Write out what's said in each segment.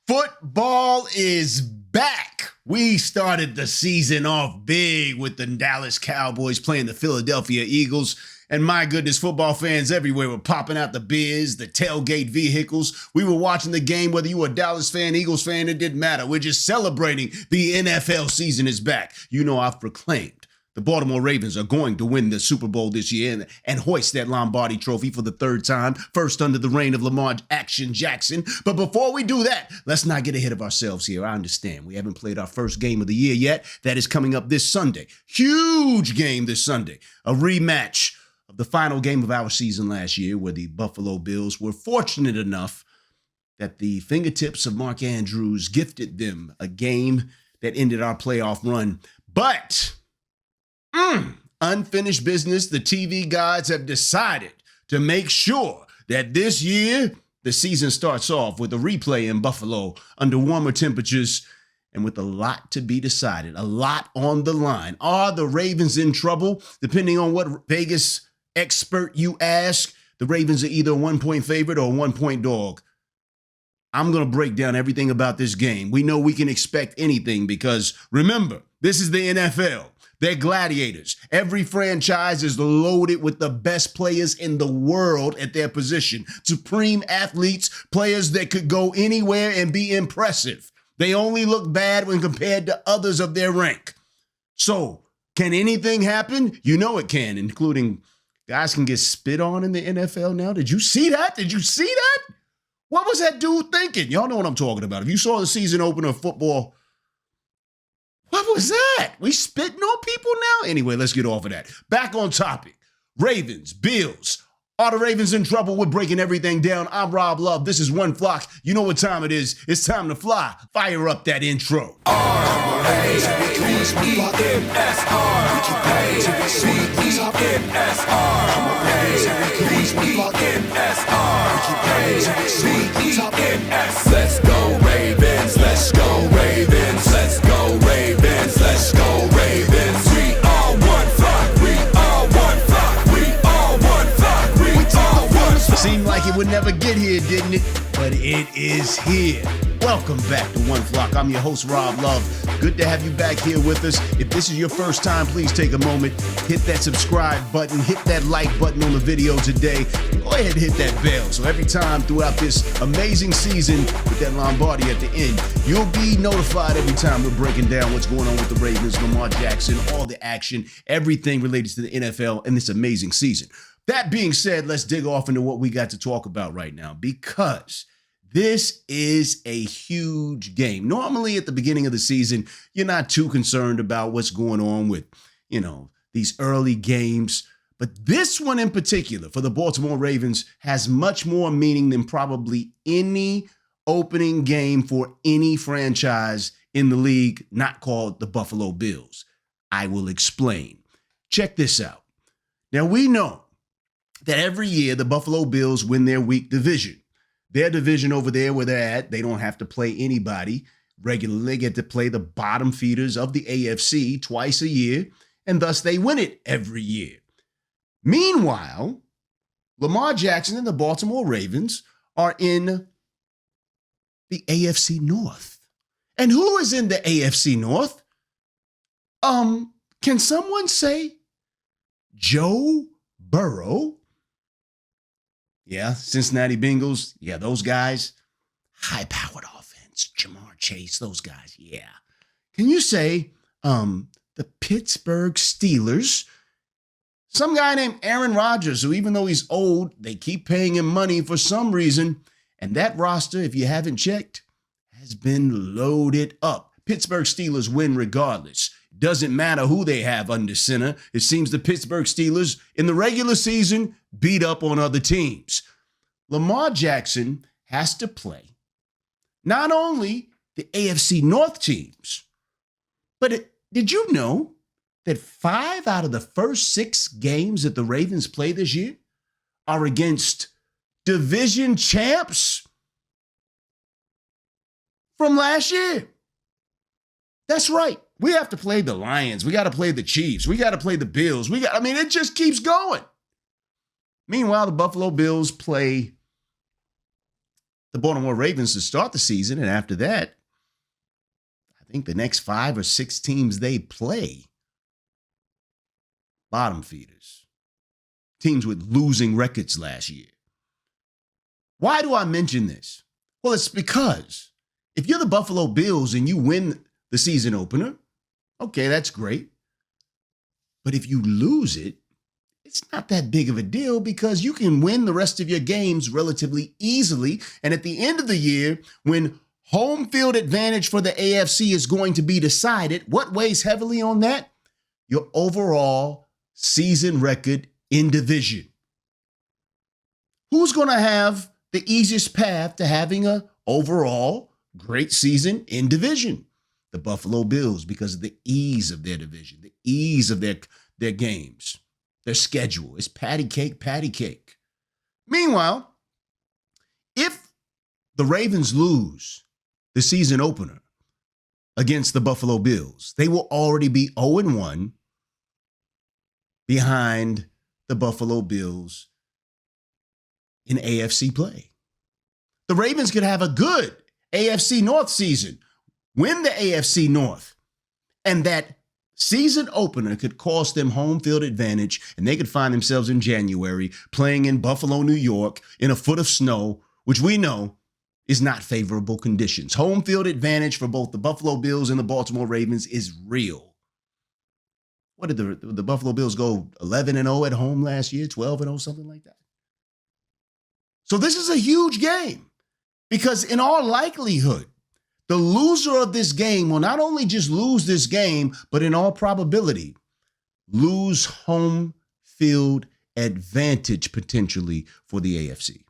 Football is back. We started the season off big with the Dallas Cowboys playing the Philadelphia Eagles. And my goodness, football fans everywhere were popping out the beers, the tailgate vehicles. We were watching the game, whether you were a Dallas fan, Eagles fan, it didn't matter. We're just celebrating the NFL season is back. You know, I've proclaimed the Baltimore Ravens are going to win the Super Bowl this year and hoist that Lombardi trophy for the third time, first under the reign of Lamar Jackson. But before we do that, let's not get ahead of ourselves here. I understand we haven't played our first game of the year yet. That is coming up this Sunday. Huge game this Sunday. A rematch of the final game of our season last year, where the Buffalo Bills were fortunate enough that the fingertips of Mark Andrews gifted them a game that ended our playoff run. But unfinished business. The TV gods have decided to make sure that this year the season starts off with a replay in Buffalo under warmer temperatures and with a lot to be decided, a lot on the line. Are the Ravens in trouble? Depending on what Vegas expert you ask, the Ravens are either a 1-point favorite or a 1-point dog. I'm going to break down everything about this game. We know we can expect anything because, remember, this is the NFL. They're gladiators. Every franchise is loaded with the best players in the world at their position. Supreme athletes, players that could go anywhere and be impressive. They only look bad when compared to others of their rank. So, can anything happen? You know it can, including guys can get spit on in the NFL now. Did you see that? Did you see that? What was that dude thinking? Y'all know what I'm talking about. If you saw the season opener of football, what was that? We spitting on people now? Anyway, let's get off of that. Back on topic. Ravens, Bills. Are the Ravens in trouble? We're breaking everything down. I'm Rob Love. This is One Flock. You know what time it is. It's time to fly. Fire up that intro. Let's go Ravens, let's go Ravens, let's go Ravens, let's go Ravens. We are one flock, we are one flock, we are one flock, we are one flock. Seemed like it would never get here, didn't it? But it is here. Welcome back to One Flock. I'm your host, Rob Love. Good to have you back here with us. If this is your first time, please take a moment, hit that subscribe button, hit that like button on the video today. Go ahead and hit that bell. So every time throughout this amazing season with that Lombardi at the end, you'll be notified every time we're breaking down what's going on with the Ravens, Lamar Jackson, all the action, everything related to the NFL and this amazing season. That being said, let's dig off into what we got to talk about right now, because this is a huge game. Normally at the beginning of the season, you're not too concerned about what's going on with, these early games. But this one in particular for the Baltimore Ravens has much more meaning than probably any opening game for any franchise in the league not called the Buffalo Bills. I will explain. Check this out. Now, we know that every year the Buffalo Bills win their weak division. Their division over there where they're at, they don't have to play anybody regularly. They get to play the bottom feeders of the AFC twice a year, and thus they win it every year. Meanwhile, Lamar Jackson and the Baltimore Ravens are in the AFC North. And who is in the AFC North? Can someone say Joe Burrow? Yeah, Cincinnati Bengals. Yeah, those guys. High-powered offense. Jamar Chase, those guys. Yeah. Can you say the Pittsburgh Steelers? Some guy named Aaron Rodgers, who even though he's old, they keep paying him money for some reason. And that roster, if you haven't checked, has been loaded up. Pittsburgh Steelers win regardless. Doesn't matter who they have under center. It seems the Pittsburgh Steelers in the regular season beat up on other teams. Lamar Jackson has to play not only the AFC North teams, but did you know that 5 out of the first 6 games that the Ravens play this year are against division champs from last year? That's right. We have to play the Lions. We got to play the Chiefs. We got to play the Bills. It just keeps going. Meanwhile, the Buffalo Bills play the Baltimore Ravens to start the season, and after that, I think the next 5 or 6 teams they play, bottom feeders, teams with losing records last year. Why do I mention this? Well, it's because if you're the Buffalo Bills and you win the season opener, okay, that's great. But if you lose it, it's not that big of a deal because you can win the rest of your games relatively easily. And at the end of the year, when home field advantage for the AFC is going to be decided, what weighs heavily on that? Your overall season record in division. Who's going to have the easiest path to having an overall great season in division? The Buffalo Bills, because of the ease of their division, the ease of their games, their schedule. It's patty cake, patty cake. Meanwhile, if the Ravens lose the season opener against the Buffalo Bills, they will already be 0-1 behind the Buffalo Bills in AFC play. The Ravens could have a good AFC North season, win the AFC North, and that season opener could cost them home field advantage, and they could find themselves in January playing in Buffalo, New York, in a foot of snow, which we know is not favorable conditions. Home field advantage for both the Buffalo Bills and the Baltimore Ravens is real. What did the Buffalo Bills go 11-0 at home last year, 12-0, something like that? So this is a huge game because in all likelihood, the loser of this game will not only just lose this game, but in all probability, lose home field advantage potentially for the AFC.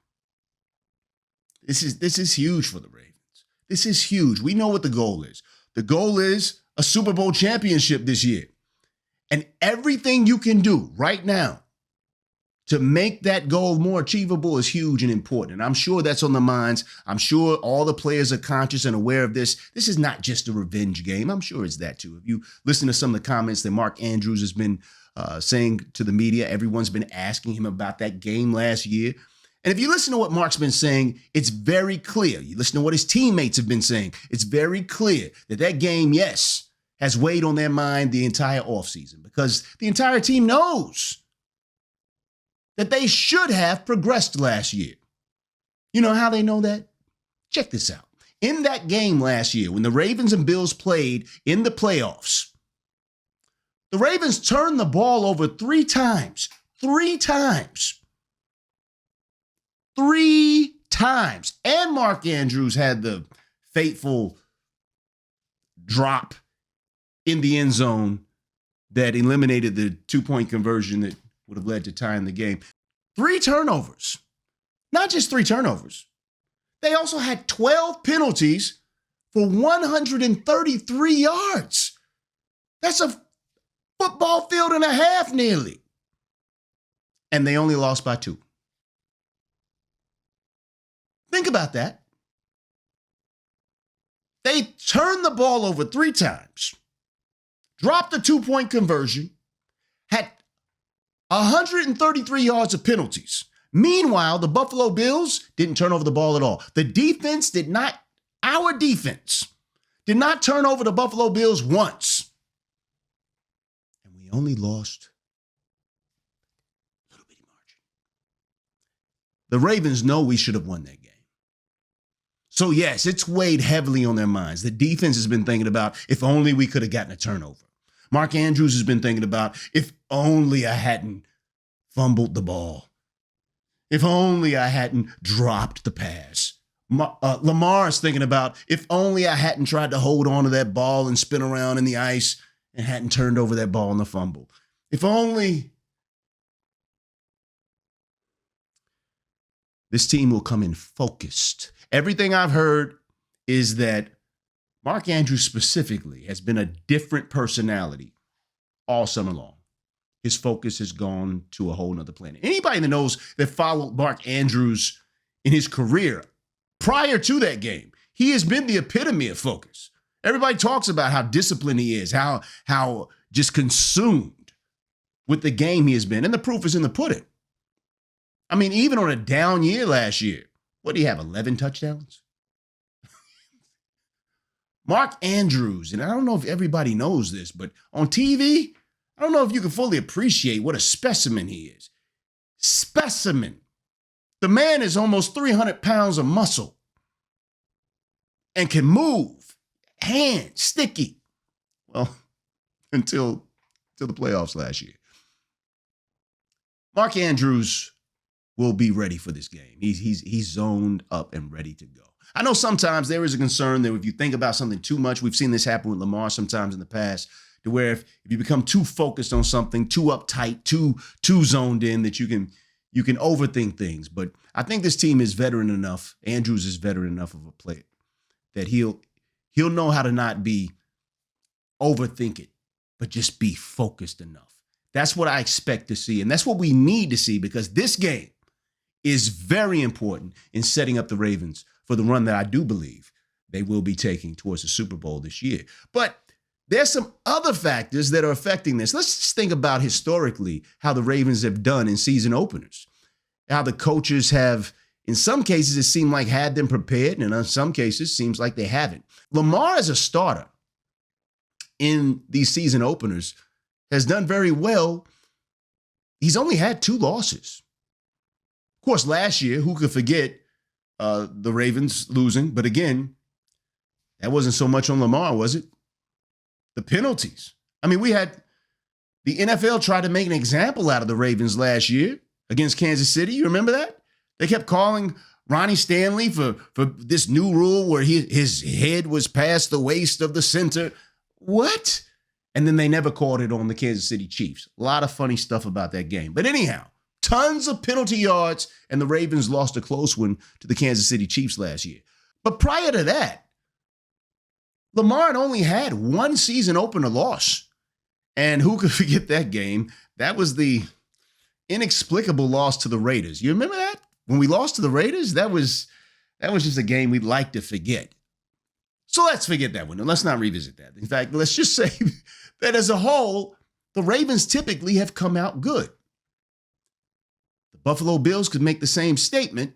This is huge for the Ravens. This is huge. We know what the goal is. The goal is a Super Bowl championship this year. And everything you can do right now to make that goal more achievable is huge and important. And I'm sure that's on the minds. I'm sure all the players are conscious and aware of this. This is not just a revenge game. I'm sure it's that too. If you listen to some of the comments that Mark Andrews has been saying to the media, everyone's been asking him about that game last year. And if you listen to what Mark's been saying, it's very clear. You listen to what his teammates have been saying. It's very clear that that game, yes, has weighed on their mind the entire offseason because the entire team knows that they should have progressed last year. You know how they know that? Check this out. In that game last year, when the Ravens and Bills played in the playoffs, the Ravens turned the ball over 3 times. 3 times. 3 times. And Mark Andrews had the fateful drop in the end zone that eliminated the 2-point conversion that would have led to tying the game. 3 turnovers. Not just 3 turnovers. They also had 12 penalties for 133 yards. That's a football field and a half nearly. And they only lost by 2. Think about that. They turned the ball over 3 times, dropped a 2-point conversion, had 133 yards of penalties. Meanwhile, the Buffalo Bills didn't turn over the ball at all. Our defense did not turn over the Buffalo Bills once. And we only lost a little bitty margin. The Ravens know we should have won that game. So yes, it's weighed heavily on their minds. The defense has been thinking about, if only we could have gotten a turnover. Mark Andrews has been thinking about, if only I hadn't fumbled the ball. If only I hadn't dropped the pass. Lamar is thinking about, if only I hadn't tried to hold on to that ball and spin around in the ice and hadn't turned over that ball in the fumble. If only. This team will come in focused. Everything I've heard is that Mark Andrews specifically has been a different personality all summer long. His focus has gone to a whole nother planet. Anybody that knows that followed Mark Andrews in his career prior to that game, he has been the epitome of focus. Everybody talks about how disciplined he is, how just consumed with the game he has been. And the proof is in the pudding. I mean, even on a down year last year, what do you have, 11 touchdowns? Mark Andrews, and I don't know if everybody knows this, but on TV, I don't know if you can fully appreciate what a specimen he is. Specimen. The man is almost 300 pounds of muscle and can move, hands, sticky. Well, until the playoffs last year. Mark Andrews will be ready for this game. He's zoned up and ready to go. I know sometimes there is a concern that if you think about something too much, we've seen this happen with Lamar sometimes in the past, to where if you become too focused on something, too uptight, too zoned in, that you can overthink things. But I think this team is veteran enough. Andrews is veteran enough of a player that he'll know how to not be overthink it, but just be focused enough. That's what I expect to see. And that's what we need to see, because this game is very important in setting up the Ravens for the run that I do believe they will be taking towards the Super Bowl this year. But there's some other factors that are affecting this. Let's just think about historically how the Ravens have done in season openers. How the coaches have, in some cases, it seemed like had them prepared, and in some cases, seems like they haven't. Lamar as a starter in these season openers has done very well. He's only had 2 losses. Of course, last year, who could forget the Ravens losing? But again, that wasn't so much on Lamar, was it? The penalties. I mean, we had the NFL try to make an example out of the Ravens last year against Kansas City. You remember that? They kept calling Ronnie Stanley for this new rule where his head was past the waist of the center. What? And then they never called it on the Kansas City Chiefs. A lot of funny stuff about that game. But anyhow, tons of penalty yards, and the Ravens lost a close one to the Kansas City Chiefs last year. But prior to that, Lamar had only had 1 season opener loss. And who could forget that game? That was the inexplicable loss to the Raiders. You remember that? When we lost to the Raiders, that was just a game we'd like to forget. So let's forget that one. Let's not revisit that. In fact, let's just say that as a whole, the Ravens typically have come out good. The Buffalo Bills could make the same statement.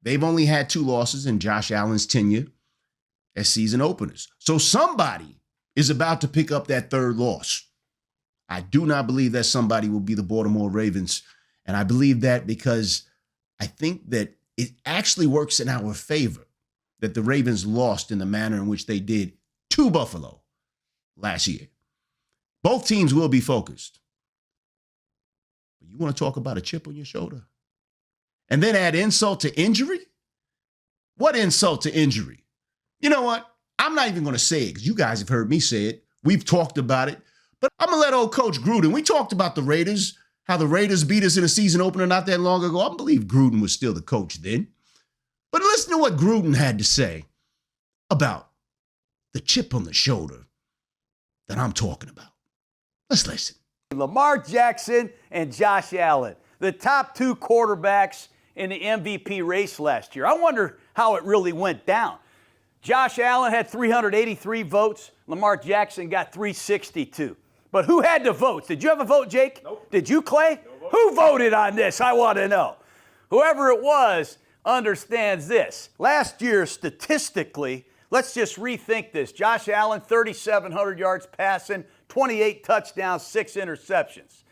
They've only had 2 losses in Josh Allen's tenure as season openers. So somebody is about to pick up that 3rd loss. I do not believe that somebody will be the Baltimore Ravens. And I believe that because I think that it actually works in our favor that the Ravens lost in the manner in which they did to Buffalo last year. Both teams will be focused. But you want to talk about a chip on your shoulder? And then add insult to injury? What insult to injury? You know what? I'm not even going to say it because you guys have heard me say it. We've talked about it. But I'm going to let old Coach Gruden, we talked about the Raiders, how the Raiders beat us in a season opener not that long ago. I believe Gruden was still the coach then. But listen to what Gruden had to say about the chip on the shoulder that I'm talking about. Let's listen. Lamar Jackson and Josh Allen, the top 2 quarterbacks in the MVP race last year. I wonder how it really went down. Josh Allen had 383 votes. Lamar Jackson got 362. But who had the votes? Did you have a vote, Jake? Nope. Did you, Clay? No vote. Who voted on this? I want to know. Whoever it was understands this. Last year, statistically, let's just rethink this. Josh Allen, 3,700 yards passing, 28 touchdowns, 6 interceptions.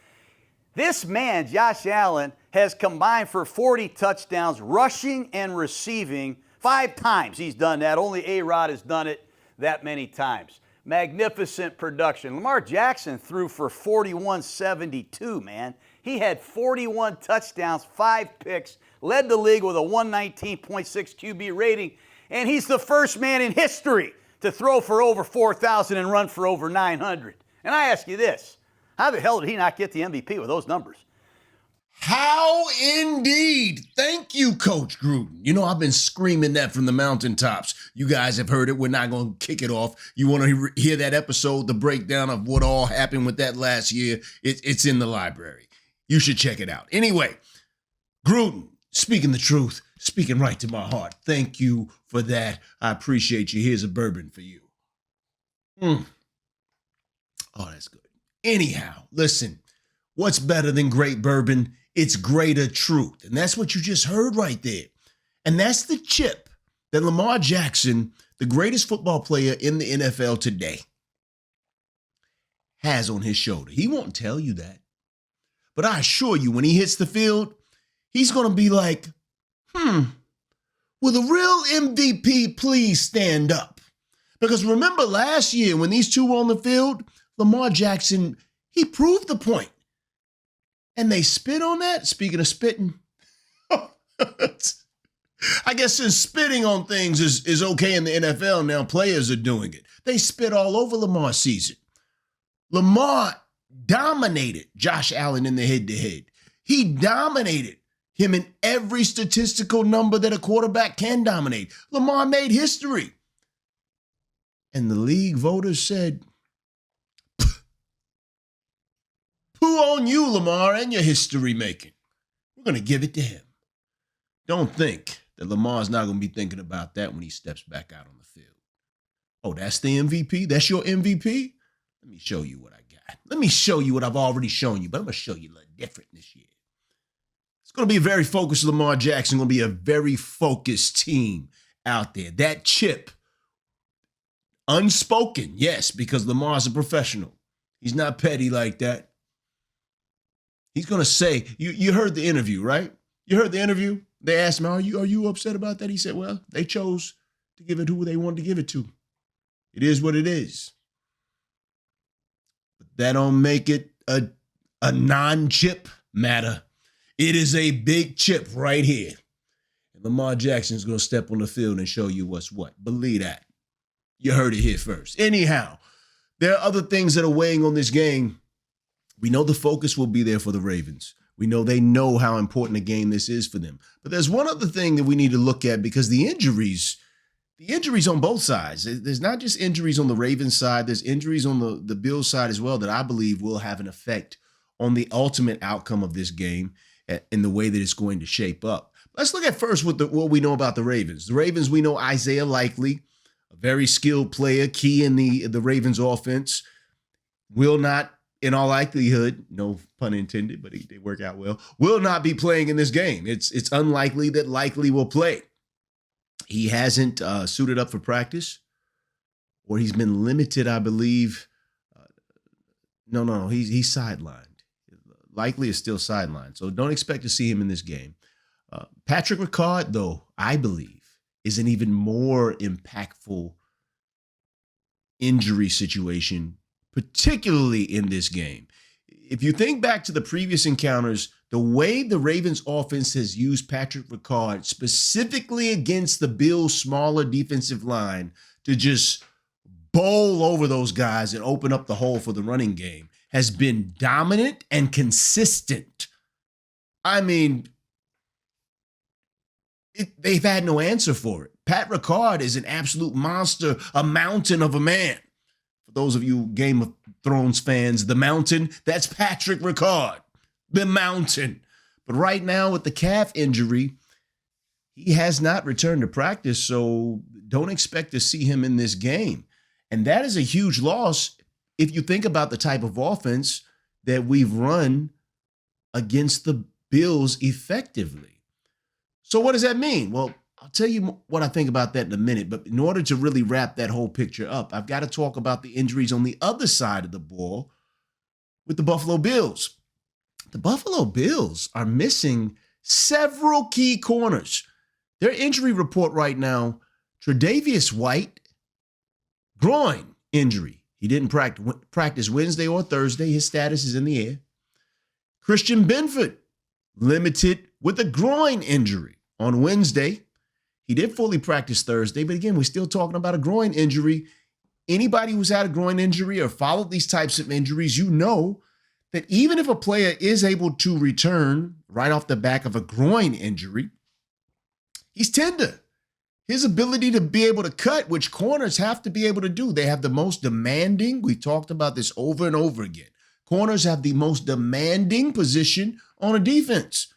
This man, Josh Allen, has combined for 40 touchdowns, rushing and receiving 5 times. He's done that. Only A-Rod has done it that many times. Magnificent production. Lamar Jackson threw for 41-72, man. He had 41 touchdowns, 5 picks, led the league with a 119.6 QB rating, and he's the first man in history to throw for over 4,000 and run for over 900. And I ask you this, how the hell did he not get the MVP with those numbers? How indeed. Thank you, Coach Gruden. You know, I've been screaming that from the mountaintops. You guys have heard it. We're not going to kick it off. You want to hear that episode, the breakdown of what all happened with that last year? It's in the library. You should check it out. Anyway, Gruden, speaking the truth, speaking right to my heart. Thank you for that. I appreciate you. Here's a bourbon for you. Oh, that's good. Anyhow, listen, what's better than great bourbon? It's greater truth. And that's what you just heard right there. And that's the chip that Lamar Jackson, the greatest football player in the NFL today, has on his shoulder. He won't tell you that. But I assure you, when he hits the field, he's going to be like, will the real MVP please stand up? Because remember last year when these two were on the field, Lamar Jackson, he proved the point. And they spit on that. Speaking of spitting, I guess since spitting on things is okay in the NFL now, players are doing it. They spit all over Lamar's season. Lamar dominated Josh Allen in the head-to-head. He dominated him in every statistical number that a quarterback can dominate. Lamar made history. And the league voters said, poo on you, Lamar, and your history making. We're going to give it to him. Don't think that Lamar's not going to be thinking about that when he steps back out on the field. Oh, that's the MVP? That's your MVP? Let me show you what I got. Let me show you what I've already shown you, but I'm going to show you a little different this year. It's going to be a very focused Lamar Jackson, going to be a very focused team out there. That chip, unspoken, yes, because Lamar's a professional. He's not petty like that. He's going to say, you heard the interview, right? You heard the interview? They asked him, are you upset about that? He said, well, they chose to give it who they wanted to give it to. It is what it is. But that don't make it a non-chip matter. It is a big chip right here. And Lamar Jackson is going to step on the field and show you what's what. Believe that. You heard it here first. Anyhow, there are other things that are weighing on this game. We know the focus will be there for the Ravens. We know they know how important a game this is for them. But there's one other thing that we need to look at because the injuries on both sides. There's not just injuries on the Ravens side. There's injuries on the Bills side as well that I believe will have an effect on the ultimate outcome of this game and the way that it's going to shape up. Let's look at first what we know about the Ravens. The Ravens, we know Isaiah Likely, a very skilled player, key in the Ravens offense, will not, in all likelihood, no pun intended, but they work out well, will not be playing in this game. It's unlikely that Likely will play. He hasn't suited up for practice, or he's been limited, I believe. No, he's sidelined. Likely is still sidelined, so don't expect to see him in this game. Patrick Ricard, though, I believe, is an even more impactful injury situation, particularly in this game. If you think back to the previous encounters, the way the Ravens offense has used Patrick Ricard specifically against the Bills' smaller defensive line to just bowl over those guys and open up the hole for the running game has been dominant and consistent. I mean, they've had no answer for it. Pat Ricard is an absolute monster, a mountain of a man. For those of you Game of Thrones fans, the mountain, that's Patrick Ricard, the mountain. But right now with the calf injury, he has not returned to practice, so don't expect to see him in this game. And that is a huge loss if you think about the type of offense that we've run against the Bills effectively. So what does that mean? Well, I'll tell you what I think about that in a minute, but in order to really wrap that whole picture up, I've got to talk about the injuries on the other side of the ball with the Buffalo Bills. The Buffalo Bills are missing several key corners. Their injury report right now, Tre'Davious White, groin injury. He didn't practice Wednesday or Thursday. His status is in the air. Christian Benford, limited with a groin injury on Wednesday. He did fully practice Thursday, but again, we're still talking about a groin injury. Anybody who's had a groin injury or followed these types of injuries, you know that even if a player is able to return right off the back of a groin injury, he's tender. His ability to be able to cut, which corners have to be able to do. They have the most demanding. We talked about this over and over again. Corners have the most demanding position on a defense.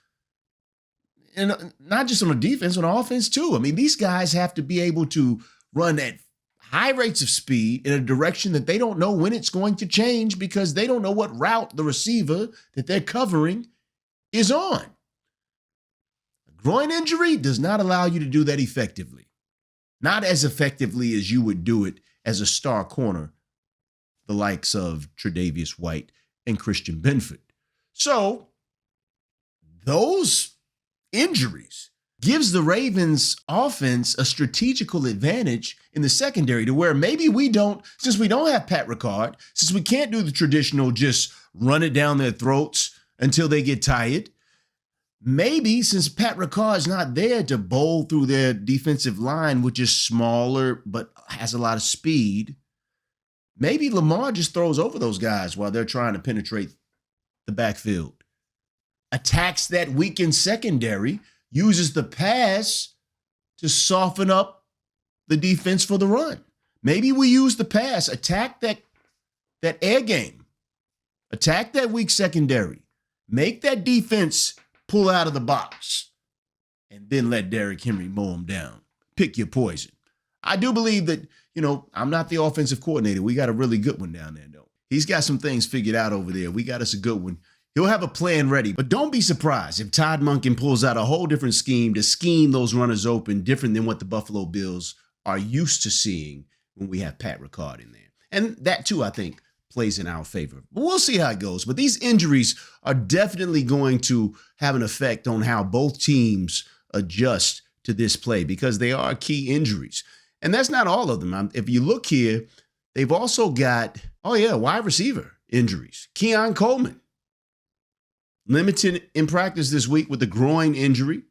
And not just on a defense, on offense too. I mean, these guys have to be able to run at high rates of speed in a direction that they don't know when it's going to change because they don't know what route the receiver that they're covering is on. A Groin injury does not allow you to do that effectively. Not as effectively as you would do it as a star corner, the likes of Tre'Davious White and Christian Benford. So those injuries gives the Ravens offense a strategical advantage in the secondary to where maybe we don't, since we don't have Pat Ricard, since we can't do the traditional just run it down their throats until they get tired, maybe since Pat Ricard is not there to bowl through their defensive line, which is smaller but has a lot of speed, maybe Lamar just throws over those guys while they're trying to penetrate the backfield. Attacks that weakened secondary, uses the pass to soften up the defense for the run. Maybe we use the pass, attack that air game, attack that weak secondary, make that defense pull out of the box, and then let Derrick Henry mow him down. Pick your poison. I do believe that, I'm not the offensive coordinator. We got a really good one down there, though. He's got some things figured out over there. We got us a good one. He'll have a plan ready, but don't be surprised if Todd Monken pulls out a whole different scheme to scheme those runners open, different than what the Buffalo Bills are used to seeing when we have Pat Ricard in there. And that, too, I think, plays in our favor. But we'll see how it goes. But these injuries are definitely going to have an effect on how both teams adjust to this play because they are key injuries. And that's not all of them. If you look here, they've also got, wide receiver injuries. Keon Coleman, limited in practice this week with a groin injury.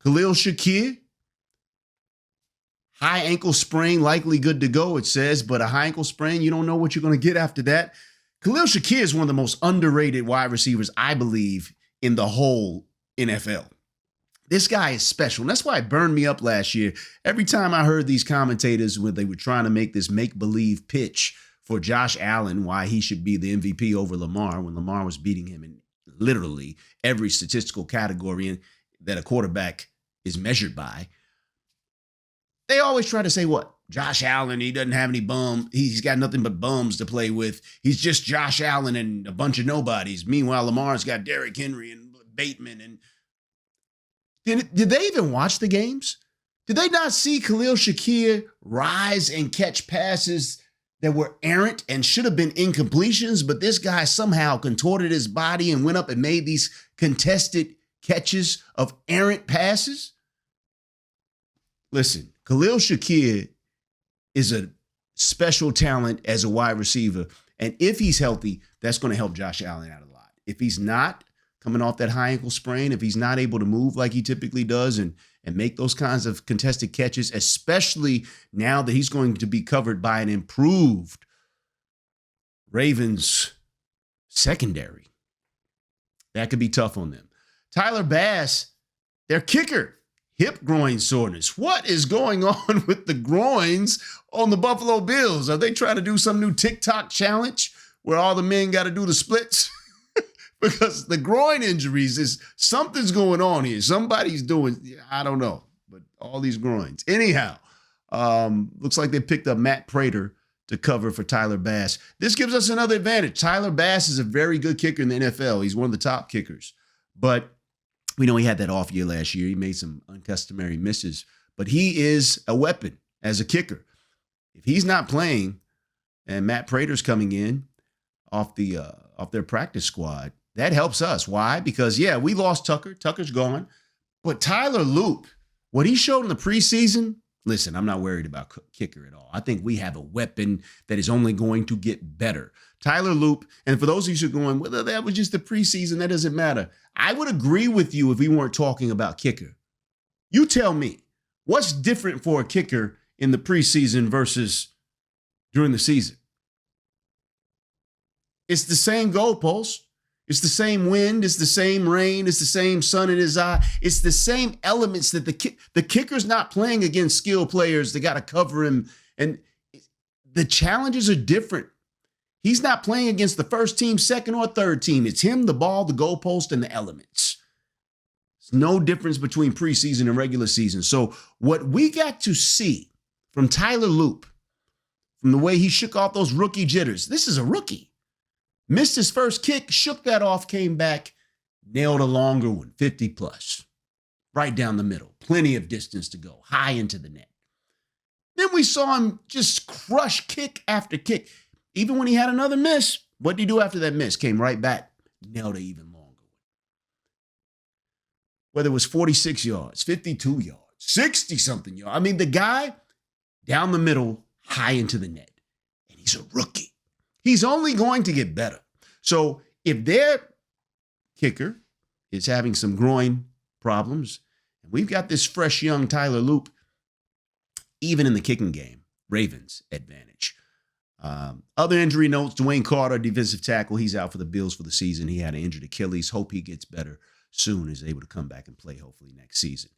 Khalil Shakir, high ankle sprain, likely good to go, it says, but a high ankle sprain, you don't know what you're going to get after that. Khalil Shakir is one of the most underrated wide receivers, I believe, in the whole NFL. This guy is special. And that's why it burned me up last year. Every time I heard these commentators when they were trying to make this make-believe pitch for Josh Allen, why he should be the MVP over Lamar, when Lamar was beating him in literally every statistical category that a quarterback is measured by. They always try to say, what? Josh Allen, he doesn't have any bum. He's got nothing but bums to play with. He's just Josh Allen and a bunch of nobodies. Meanwhile, Lamar's got Derrick Henry and Bateman. And did they even watch the games? Did they not see Khalil Shakir rise and catch passes that were errant and should have been incompletions, but this guy somehow contorted his body and went up and made these contested catches of errant passes? Listen, Khalil Shakir is a special talent as a wide receiver, and if he's healthy, that's going to help Josh Allen out a lot. If he's not, coming off that high ankle sprain, if he's not able to move like he typically does and make those kinds of contested catches, especially now that he's going to be covered by an improved Ravens secondary, that could be tough on them. Tyler Bass, their kicker, hip groin soreness. What is going on with the groins on the Buffalo Bills? Are they trying to do some new TikTok challenge where all the men got to do the splits? Because the groin injuries is something's going on here. Somebody's doing, I don't know, but all these groins. Anyhow, looks like they picked up Matt Prater to cover for Tyler Bass. This gives us another advantage. Tyler Bass is a very good kicker in the NFL. He's one of the top kickers. But we know he had that off year last year. He made some uncustomary misses. But he is a weapon as a kicker. If he's not playing and Matt Prater's coming in off their practice squad, that helps us. Why? Because, we lost Tucker. Tucker's gone. But Tyler Loop, what he showed in the preseason, listen, I'm not worried about kicker at all. I think we have a weapon that is only going to get better. Tyler Loop, and for those of you who are going, well, that was just the preseason, that doesn't matter. I would agree with you if we weren't talking about kicker. You tell me, what's different for a kicker in the preseason versus during the season? It's the same goalpost. It's the same wind. It's the same rain. It's the same sun in his eye. It's the same elements that the kicker's not playing against skilled players. They got to cover him. And the challenges are different. He's not playing against the first team, second, or third team. It's him, the ball, the goalpost, and the elements. There's no difference between preseason and regular season. So what we got to see from Tyler Loop, from the way he shook off those rookie jitters, this is a rookie. Missed his first kick, shook that off, came back, nailed a longer one, 50 plus. right down the middle. Plenty of distance to go, high into the net. Then we saw him just crush kick after kick. Even when he had another miss, what did he do after that miss? Came right back, nailed it even longer. Whether it was 46 yards, 52 yards, 60-something yards. I mean, the guy down the middle, high into the net. And he's a rookie. He's only going to get better. So if their kicker is having some groin problems, and we've got this fresh young Tyler Loop, even in the kicking game, Ravens advantage. Other injury notes, Dwayne Carter, defensive tackle, he's out for the Bills for the season. He had an injured Achilles. Hope he gets better soon, is able to come back and play hopefully next season.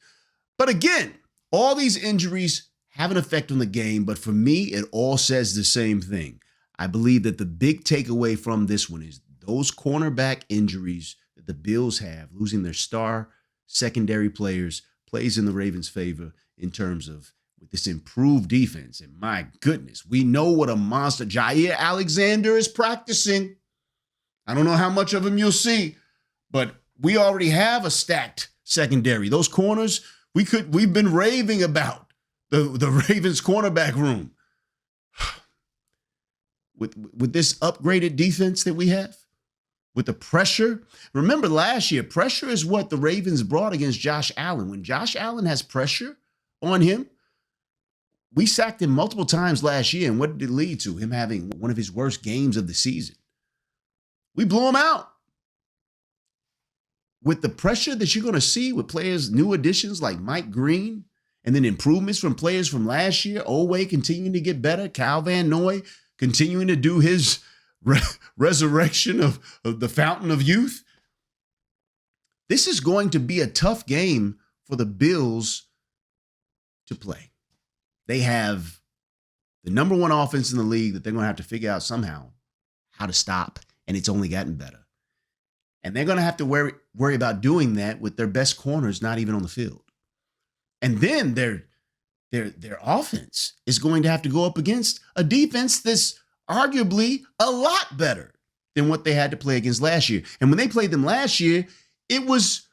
But again, all these injuries have an effect on the game, but for me, it all says the same thing. I believe that the big takeaway from this one is those cornerback injuries that the Bills have, losing their star secondary players, plays in the Ravens' favor in terms of with this improved defense. And my goodness, we know what a monster Jair Alexander is practicing. I don't know how much of him you'll see, but we already have a stacked secondary. Those corners, we've been raving about the Ravens cornerback room. With this upgraded defense that we have, with the pressure. Remember last year, pressure is what the Ravens brought against Josh Allen. When Josh Allen has pressure on him, we sacked him multiple times last year. And what did it lead to? Him having one of his worst games of the season. We blew him out. With the pressure that you're going to see with players, new additions like Mike Green, and then improvements from players from last year, Oweh continuing to get better, Kyle Van Noy continuing to do his resurrection of the fountain of youth. This is going to be a tough game for the Bills to play. They have the number one offense in the league that they're going to have to figure out somehow how to stop, and it's only gotten better. And they're going to have to worry about doing that with their best corners not even on the field. And then their offense is going to have to go up against a defense that's arguably a lot better than what they had to play against last year. And when they played them last year, it was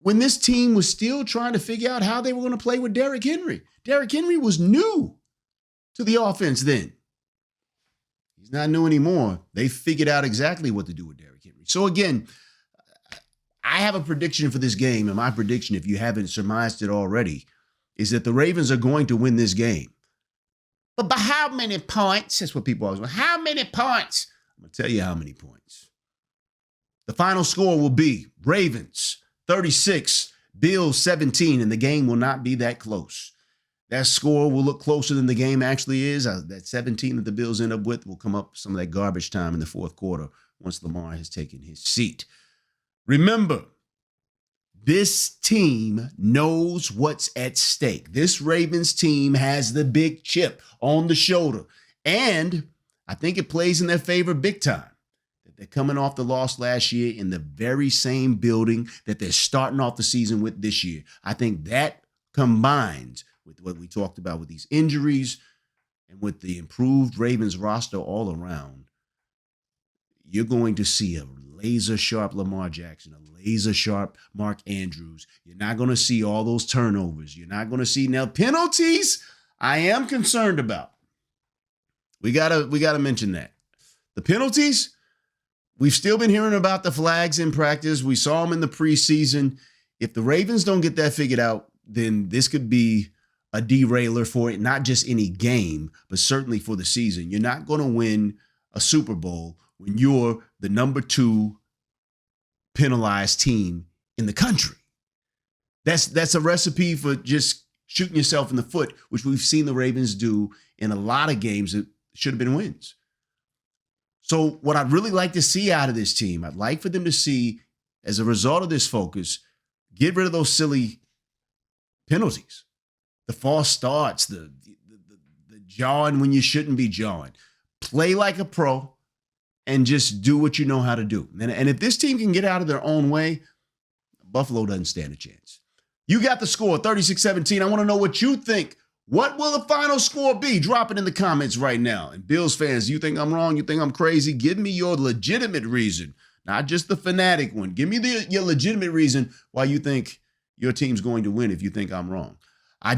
when this team was still trying to figure out how they were going to play with Derrick Henry. Derrick Henry was new to the offense then. He's not new anymore. They figured out exactly what to do with Derrick Henry. So again, I have a prediction for this game, and my prediction, if you haven't surmised it already, is that the Ravens are going to win this game. But by how many points? That's what people always want. How many points? I'm going to tell you how many points. The final score will be Ravens 36, Bills 17, and the game will not be that close. That score will look closer than the game actually is. That 17 that the Bills end up with will come up some of that garbage time in the fourth quarter once Lamar has taken his seat. Remember, this team knows what's at stake. This Ravens team has the big chip on the shoulder. And I think it plays in their favor big time. That they're coming off the loss last year in the very same building that they're starting off the season with this year. I think that combines with what we talked about with these injuries and with the improved Ravens roster all around. You're going to see a laser-sharp Lamar Jackson, a laser-sharp Mark Andrews. You're not going to see all those turnovers. You're not going to see now penalties. I am concerned about. We gotta mention that. The penalties, we've still been hearing about the flags in practice. We saw them in the preseason. If the Ravens don't get that figured out, then this could be a derailer for it, not just any game, but certainly for the season. You're not going to win a Super Bowl when you're the number 2 penalized team in the country. That's a recipe for just shooting yourself in the foot, which we've seen the Ravens do in a lot of games that should have been wins. So what I'd really like to see out of this team, I'd like for them to see, as a result of this focus, get rid of those silly penalties, the false starts, the jawing when you shouldn't be jawing. Play like a pro and just do what you know how to do. And if this team can get out of their own way, Buffalo doesn't stand a chance. You got the score, 36-17. I want to know what you think. What will the final score be? Drop it in the comments right now. And Bills fans, you think I'm wrong? You think I'm crazy? Give me your legitimate reason, not just the fanatic one. Give me your legitimate reason why you think your team's going to win if you think I'm wrong. I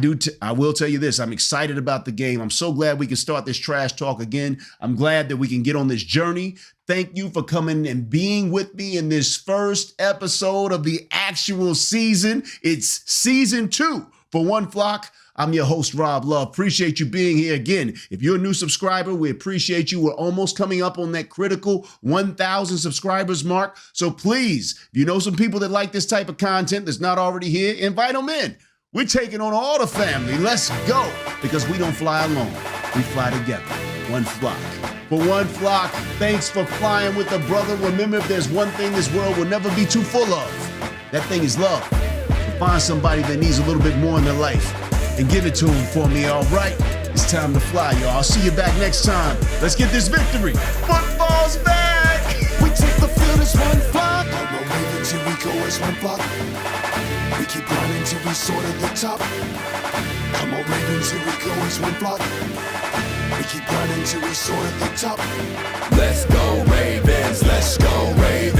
will tell you this. I'm excited about the game. I'm so glad we can start this trash talk again. I'm glad that we can get on this journey. Thank you for coming and being with me in this first episode of the actual season. It's season 2 for One Flock. I'm your host, Rob Love. Appreciate you being here again. If you're a new subscriber, we appreciate you. We're almost coming up on that critical 1,000 subscribers mark. So please, if you know some people that like this type of content that's not already here, invite them in. We're taking on all the family. Let's go. Because we don't fly alone. We fly together. One flock. For One Flock, thanks for flying with a brother. Remember, if there's one thing this world will never be too full of, that thing is love. So find somebody that needs a little bit more in their life and give it to them for me, all right? It's time to fly, y'all. I'll see you back next time. Let's get this victory. Football's back. We take the field as one flock. Come on, Ravens, here we go as one flock. We keep grinding till we soar to the top. Come on, Ravens, here we go as one flock. We keep grinding till we soar to the top. Let's go, Ravens, let's go, Ravens.